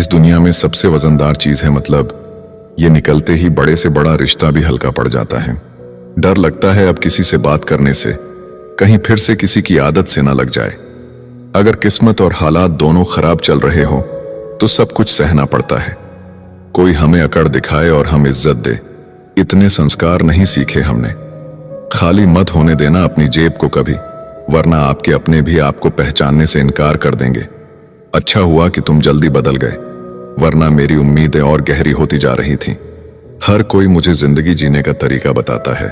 इस दुनिया में सबसे वजनदार चीज है मतलब, ये निकलते ही बड़े से बड़ा रिश्ता भी हल्का पड़ जाता है। डर लगता है अब किसी से बात करने से, कहीं फिर से किसी की आदत से ना लग जाए। अगर किस्मत और हालात दोनों खराब चल रहे हो तो सब कुछ सहना पड़ता है। कोई हमें अकड़ दिखाए और हम इज्जत दे, इतने संस्कार नहीं सीखे हमने। खाली मत होने देना अपनी जेब को कभी, वरना आपके अपने भी आपको पहचानने से इनकार कर देंगे। अच्छा हुआ कि तुम जल्दी बदल गए, वरना मेरी उम्मीदें और गहरी होती जा रही थीं। हर कोई मुझे जिंदगी जीने का तरीका बताता है,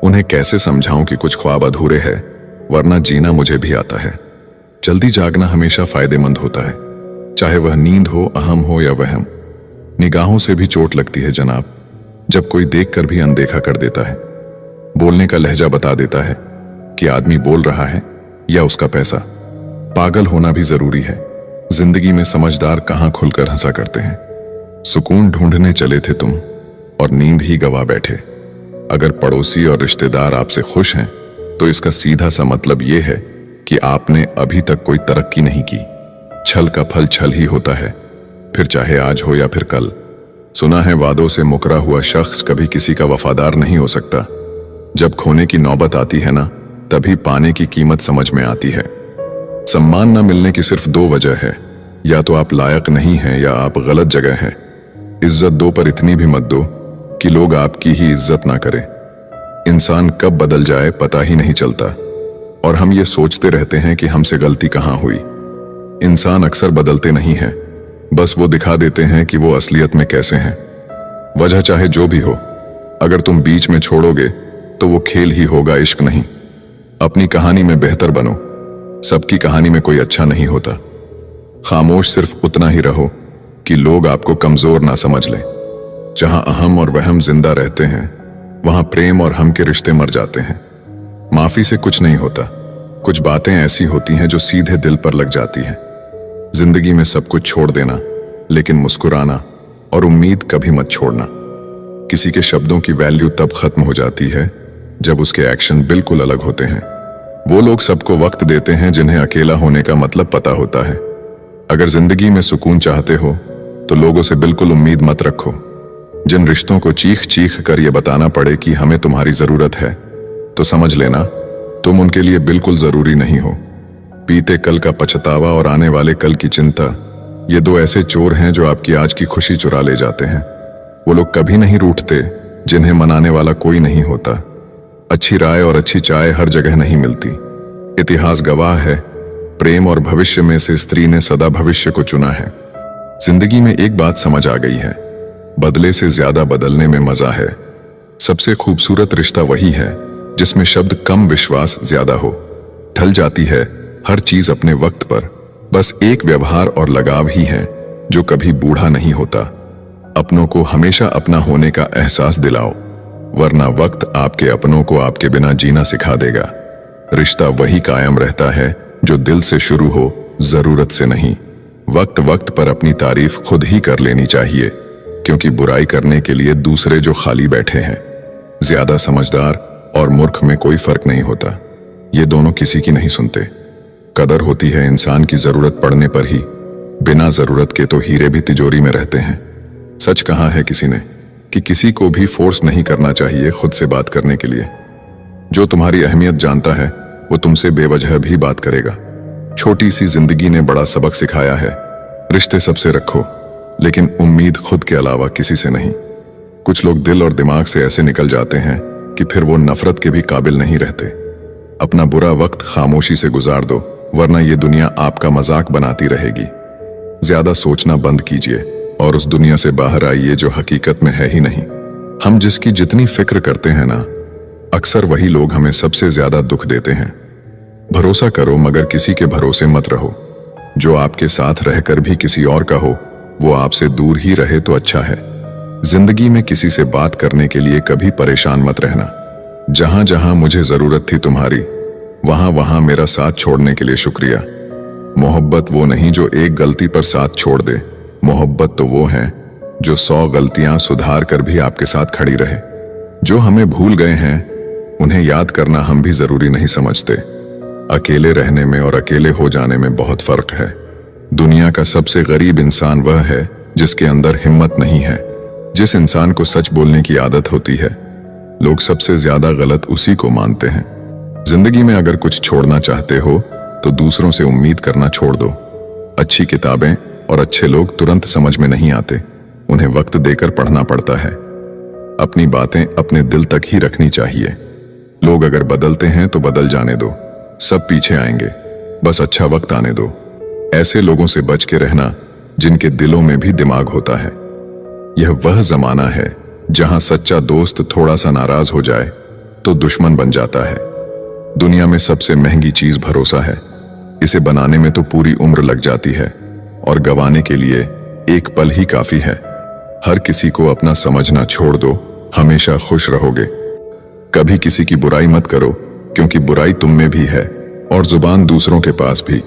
उन्हें कैसे समझाऊं कि कुछ ख्वाब अधूरे हैं, वरना जीना मुझे भी आता है। जल्दी जागना हमेशा फायदेमंद होता है, चाहे वह नींद हो, अहम हो या वहम। निगाहों से भी चोट लगती है जनाब, जब कोई देखकर भी अनदेखा कर देता है। बोलने का लहजा बता देता है कि आदमी बोल रहा है या उसका पैसा। पागल होना भी जरूरी है, जिंदगी में समझदार कहां खुलकर हंसा करते हैं। सुकून ढूंढने चले थे तुम और नींद ही गवा बैठे। अगर पड़ोसी और रिश्तेदार आपसे खुश हैं तो इसका सीधा सा मतलब यह है कि आपने अभी तक कोई तरक्की नहीं की। छल का फल छल ही होता है, फिर चाहे आज हो या फिर कल। सुना है वादों से मुकरा हुआ शख्स कभी किसी का वफादार नहीं हो सकता। जब खोने की नौबत आती है ना, तभी पाने की कीमत समझ में आती है। सम्मान न मिलने की सिर्फ दो वजह है, या तो आप लायक नहीं हैं या आप गलत जगह हैं। इज्जत दो पर इतनी भी मत दो कि लोग आपकी ही इज्जत ना करें। इंसान कब बदल जाए पता ही नहीं चलता, और हम ये सोचते रहते हैं कि हमसे गलती कहां हुई। इंसान अक्सर बदलते नहीं हैं, बस वो दिखा देते हैं कि वो असलियत में कैसे हैं। वजह चाहे जो भी हो, अगर तुम बीच में छोड़ोगे तो वो खेल ही होगा, इश्क नहीं। अपनी कहानी में बेहतर बनो, सबकी कहानी में कोई अच्छा नहीं होता। खामोश सिर्फ उतना ही रहो कि लोग आपको कमजोर ना समझ लें। जहां अहम और वहम जिंदा रहते हैं, वहां प्रेम और हम के रिश्ते मर जाते हैं। माफी से कुछ नहीं होता, कुछ बातें ऐसी होती हैं जो सीधे दिल पर लग जाती हैं। जिंदगी में सब कुछ छोड़ देना, लेकिन मुस्कुराना और उम्मीद कभी मत छोड़ना। किसी के शब्दों की वैल्यू तब खत्म हो जाती है जब उसके एक्शन बिल्कुल अलग होते हैं। वो लोग सबको वक्त देते हैं जिन्हें अकेला होने का मतलब पता होता है। अगर जिंदगी में सुकून चाहते हो तो लोगों से बिल्कुल उम्मीद मत रखो। जिन रिश्तों को चीख चीख कर ये बताना पड़े कि हमें तुम्हारी जरूरत है, तो समझ लेना तुम उनके लिए बिल्कुल जरूरी नहीं हो। बीते कल का पछतावा और आने वाले कल की चिंता, ये दो ऐसे चोर हैं जो आपकी आज की खुशी चुरा ले जाते हैं। वो लोग कभी नहीं रूठते जिन्हें मनाने वाला कोई नहीं होता। अच्छी राय और अच्छी चाय हर जगह नहीं मिलती। इतिहास गवाह है, प्रेम और भविष्य में से स्त्री ने सदा भविष्य को चुना है। जिंदगी में एक बात समझ आ गई है, बदले से ज्यादा बदलने में मजा है। सबसे खूबसूरत रिश्ता वही है जिसमें शब्द कम, विश्वास ज्यादा हो। ढल जाती है हर चीज अपने वक्त पर, बस एक व्यवहार और लगाव ही है जो कभी बूढ़ा नहीं होता। अपनों को हमेशा अपना होने का एहसास दिलाओ, वरना वक्त आपके अपनों को आपके बिना जीना सिखा देगा। रिश्ता वही कायम रहता है जो दिल से शुरू हो, जरूरत से नहीं। वक्त वक्त पर अपनी तारीफ खुद ही कर लेनी चाहिए, क्योंकि बुराई करने के लिए दूसरे जो खाली बैठे हैं। ज्यादा समझदार और मूर्ख में कोई फर्क नहीं होता, ये दोनों किसी की नहीं सुनते। कदर होती है इंसान की जरूरत पड़ने पर ही, बिना जरूरत के तो हीरे भी तिजोरी में रहते हैं। सच कहा है किसी ने कि किसी को भी फोर्स नहीं करना चाहिए खुद से बात करने के लिए। जो तुम्हारी अहमियत जानता है वो तुमसे बेवजह भी बात करेगा। छोटी सी जिंदगी ने बड़ा सबक सिखाया है, रिश्ते सबसे रखो, लेकिन उम्मीद खुद के अलावा किसी से नहीं। कुछ लोग दिल और दिमाग से ऐसे निकल जाते हैं कि फिर वो नफरत के भी काबिल नहीं रहते। अपना बुरा वक्त खामोशी से गुजार दो, वरना ये दुनिया आपका मजाक बनाती रहेगी। ज्यादा सोचना बंद कीजिए और उस दुनिया से बाहर आइए जो हकीकत में है ही नहीं। हम जिसकी जितनी फिक्र करते हैं ना, अक्सर वही लोग हमें सबसे ज्यादा दुख देते हैं। भरोसा करो मगर किसी के भरोसे मत रहो। जो आपके साथ रहकर भी किसी और का हो, वो आपसे दूर ही रहे तो अच्छा है। जिंदगी में किसी से बात करने के लिए कभी परेशान मत रहना। जहां जहां मुझे जरूरत थी तुम्हारी, वहां वहां मेरा साथ छोड़ने के लिए शुक्रिया। मोहब्बत वो नहीं जो एक गलती पर साथ छोड़ दे, मोहब्बत तो वो है जो 100 गलतियां सुधार कर भी आपके साथ खड़ी रहे। जो हमें भूल गए हैं उन्हें याद करना हम भी जरूरी नहीं समझते। अकेले रहने में और अकेले हो जाने में बहुत फर्क है। दुनिया का सबसे गरीब इंसान वह है जिसके अंदर हिम्मत नहीं है। जिस इंसान को सच बोलने की आदत होती है, लोग सबसे ज्यादा गलत उसी को मानते हैं। जिंदगी में अगर कुछ छोड़ना चाहते हो तो दूसरों से उम्मीद करना छोड़ दो। अच्छी किताबें और अच्छे लोग तुरंत समझ में नहीं आते, उन्हें वक्त देकर पढ़ना पड़ता है। अपनी बातें अपने दिल तक ही रखनी चाहिए। लोग अगर बदलते हैं तो बदल जाने दो, सब पीछे आएंगे, बस अच्छा वक्त आने दो। ऐसे लोगों से बच के रहना जिनके दिलों में भी दिमाग होता है। यह वह जमाना है जहां सच्चा दोस्त थोड़ा सा नाराज हो जाए तो दुश्मन बन जाता है। दुनिया में सबसे महंगी चीज भरोसा है। इसे बनाने में तो पूरी उम्र लग जाती है और गंवाने के लिए एक पल ही काफी है। हर किसी को अपना समझना छोड़ दो, हमेशा खुश रहोगे। कभी किसी की बुराई मत करो, क्योंकि बुराई तुम में भी है और जुबान दूसरों के पास भी।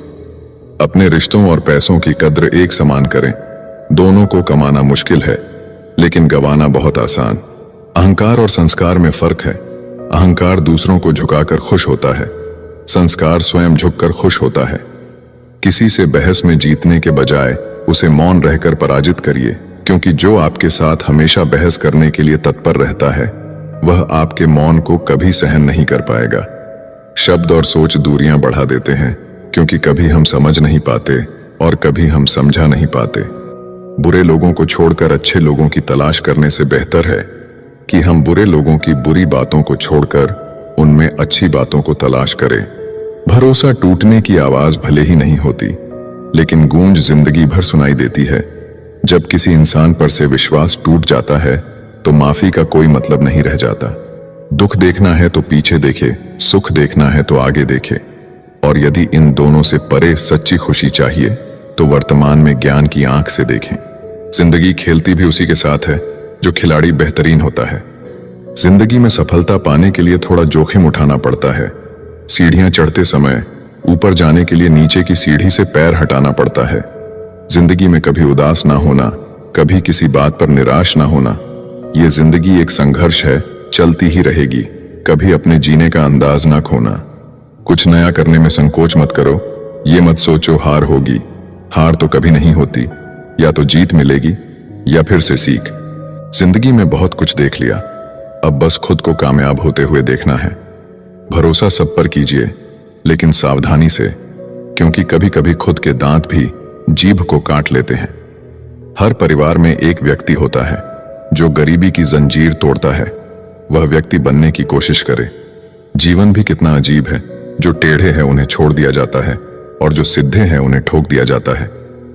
अपने रिश्तों और पैसों की कद्र एक समान करें। दोनों को कमाना मुश्किल है, लेकिन गंवाना बहुत आसान। अहंकार और संस्कार में फर्क है। अहंकार दूसरों को झुकाकर खुश होता है, संस्कार स्वयं झुककर खुश होता है। किसी से बहस में जीतने के बजाय उसे मौन रहकर पराजित करिए, क्योंकि जो आपके साथ हमेशा बहस करने के लिए तत्पर रहता है वह आपके मौन को कभी सहन नहीं कर पाएगा। शब्द और सोच दूरियां बढ़ा देते हैं, क्योंकि कभी हम समझ नहीं पाते और कभी हम समझा नहीं पाते। बुरे लोगों को छोड़कर अच्छे लोगों की तलाश करने से बेहतर है कि हम बुरे लोगों की बुरी बातों को छोड़कर उनमें अच्छी बातों को तलाश करें। भरोसा टूटने की आवाज भले ही नहीं होती, लेकिन गूंज जिंदगी भर सुनाई देती है। जब किसी इंसान पर से विश्वास टूट जाता है तो माफी का कोई मतलब नहीं रह जाता। दुख देखना है तो पीछे देखे, सुख देखना है तो आगे देखे। और यदि इन दोनों से परे सच्ची खुशी चाहिए तो वर्तमान में ज्ञान की आंख से देखें। जिंदगी खेलती भी उसी के साथ है जो खिलाड़ी बेहतरीन होता है। जिंदगी में सफलता पाने के लिए थोड़ा जोखिम उठाना पड़ता है। सीढ़ियां चढ़ते समय ऊपर जाने के लिए नीचे की सीढ़ी से पैर हटाना पड़ता है। जिंदगी में कभी उदास ना होना, कभी किसी बात पर निराश ना होना। ये जिंदगी एक संघर्ष है, चलती ही रहेगी। कभी अपने जीने का अंदाज ना खोना। कुछ नया करने में संकोच मत करो। ये मत सोचो हार होगी। हार तो कभी नहीं होती, या तो जीत मिलेगी या फिर से सीख। जिंदगी में बहुत कुछ देख लिया, अब बस खुद को कामयाब होते हुए देखना है। भरोसा सब पर कीजिए, लेकिन सावधानी से, क्योंकि कभी कभी खुद के दांत भी जीभ को काट लेते हैं। हर परिवार में एक व्यक्ति होता है जो गरीबी की जंजीर तोड़ता है। वह व्यक्ति बनने की कोशिश करे। जीवन भी कितना अजीब है, जो टेढ़े हैं उन्हें छोड़ दिया जाता है और जो सीधे हैं उन्हें ठोक दिया जाता है।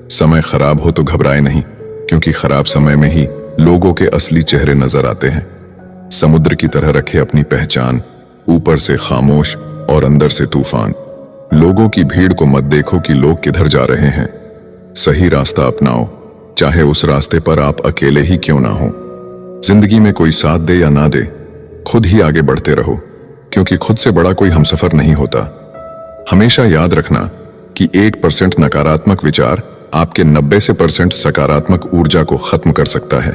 समय खराब हो तो घबराए नहीं, क्योंकि खराब समय में ही लोगों के असली चेहरे नजर आते हैं। समुद्र की तरह रखे अपनी पहचान, ऊपर से खामोश और अंदर से तूफान। लोगों की भीड़ को मत देखो कि लोग किधर जा रहे हैं। सही रास्ता अपनाओ, चाहे उस रास्ते पर आप अकेले ही क्यों ना हो। जिंदगी में कोई साथ दे या ना दे, खुद ही आगे बढ़ते रहो, क्योंकि खुद से बड़ा कोई हमसफर नहीं होता। हमेशा याद रखना कि 1% नकारात्मक विचार आपके 90% सकारात्मक ऊर्जा को खत्म कर सकता है।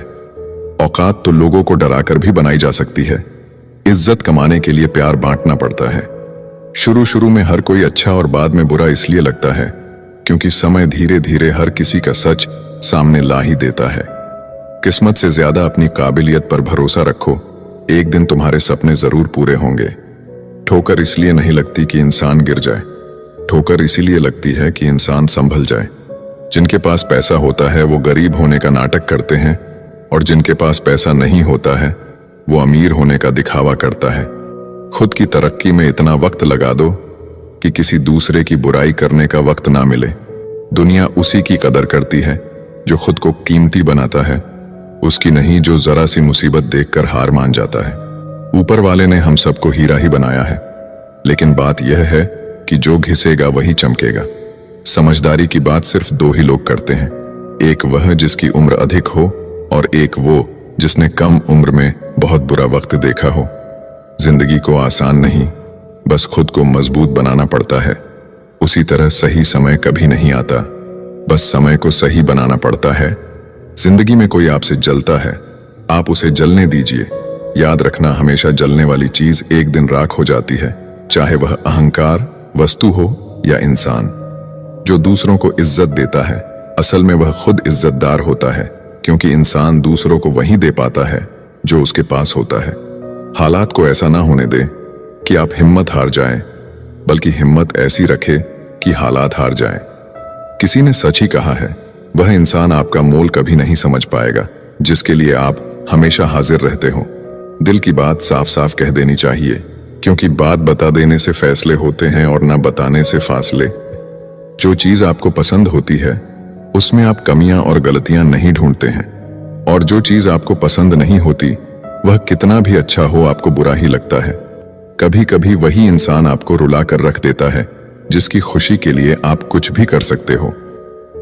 औकात तो लोगों को डराकर भी बनाई जा सकती है। इज्जत कमाने के लिए प्यार बांटना पड़ता है। शुरू शुरू में हर कोई अच्छा और बाद में बुरा इसलिए लगता है क्योंकि समय धीरे धीरे हर किसी का सच सामने ला ही देता है। किस्मत से ज्यादा अपनी काबिलियत पर भरोसा रखो, एक दिन तुम्हारे सपने जरूर पूरे होंगे। ठोकर इसलिए नहीं लगती कि इंसान गिर जाए, ठोकर इसीलिए लगती है कि इंसान संभल जाए। जिनके पास पैसा होता है वो गरीब होने का नाटक करते हैं, और जिनके पास पैसा नहीं होता है वो अमीर होने का दिखावा करता है। खुद की तरक्की में इतना वक्त लगा दो कि किसी दूसरे की बुराई करने का वक्त ना मिले। दुनिया उसी की कदर करती है जो खुद को कीमती बनाता है, उसकी नहीं जो जरा सी मुसीबत देखकर हार मान जाता है। ऊपर वाले ने हम सबको हीरा ही बनाया है, लेकिन बात यह है कि जो घिसेगा वही चमकेगा। समझदारी की बात सिर्फ 2 ही लोग करते हैं, एक वह जिसकी उम्र अधिक हो और एक वो जिसने कम उम्र में बहुत बुरा वक्त देखा हो। जिंदगी को आसान नहीं, बस खुद को मजबूत बनाना पड़ता है। उसी तरह सही समय कभी नहीं आता, बस समय को सही बनाना पड़ता है। जिंदगी में कोई आपसे जलता है, आप उसे जलने दीजिए। याद रखना, हमेशा जलने वाली चीज एक दिन राख हो जाती है, चाहे वह अहंकार, वस्तु हो या इंसान। जो दूसरों को इज्जत देता है असल में वह खुद इज्जतदार होता है, क्योंकि इंसान दूसरों को वही दे पाता है जो उसके पास होता है। हालात को ऐसा ना होने दे कि आप हिम्मत हार जाएं, बल्कि हिम्मत ऐसी रखे कि हालात हार जाएं। किसी ने सच ही कहा है, वह इंसान आपका मोल कभी नहीं समझ पाएगा जिसके लिए आप हमेशा हाजिर रहते हो। दिल की बात साफ साफ कह देनी चाहिए, क्योंकि बात बता देने से फैसले होते हैं और ना बताने से फासले। जो चीज आपको पसंद होती है उसमें आप कमियां और गलतियां नहीं ढूंढते हैं, और जो चीज आपको पसंद नहीं होती वह कितना भी अच्छा हो आपको बुरा ही लगता है। कभी कभी वही इंसान आपको रुला कर रख देता है जिसकी खुशी के लिए आप कुछ भी कर सकते हो।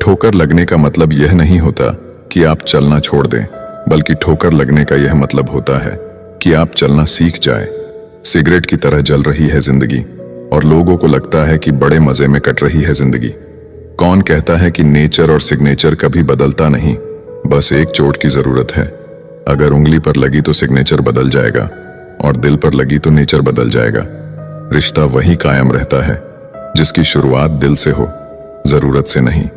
ठोकर लगने का मतलब यह नहीं होता कि आप चलना छोड़ दें, बल्कि ठोकर लगने का यह मतलब होता है कि आप चलना सीख जाए। सिगरेट की तरह जल रही है जिंदगी और लोगों को लगता है कि बड़े मजे में कट रही है जिंदगी। कौन कहता है कि नेचर और सिग्नेचर कभी बदलता नहीं, बस एक चोट की जरूरत है। अगर उंगली पर लगी तो सिग्नेचर बदल जाएगा और दिल पर लगी तो नेचर बदल जाएगा। रिश्ता वही कायम रहता है जिसकी शुरुआत दिल से हो, जरूरत से नहीं।